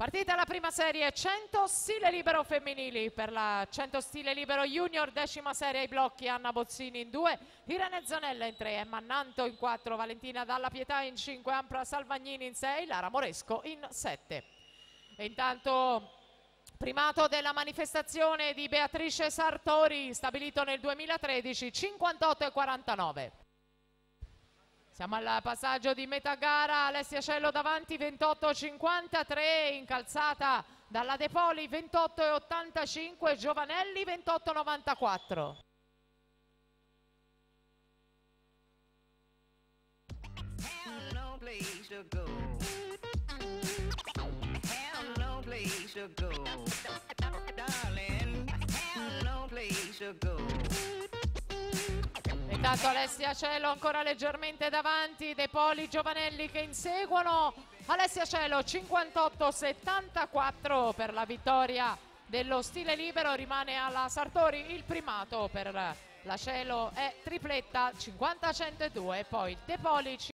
Partita la prima serie 100 stile libero femminili. Per la 100 stile libero junior, 10ª serie ai blocchi, Anna Bozzini in 2, Irene Zanella in 3, Emma Nanto in 4, Valentina Dalla Pietà in 5, Ampra Salvagnini in 6, Lara Moresco in 7. E intanto primato della manifestazione di Beatrice Sartori, stabilito nel 2013, 58,49. Siamo al passaggio di metà gara, Alessia Cielo davanti 28,53, incalzata dalla De Poli 28,85, Giovanelli 28,94. Intanto Alessia Cielo ancora leggermente davanti, De Poli, Giovanelli che inseguono. Alessia Cielo 58,74 per la vittoria dello stile libero, rimane alla Sartori il primato. Per la Cielo è tripletta 50-102 e poi De Poli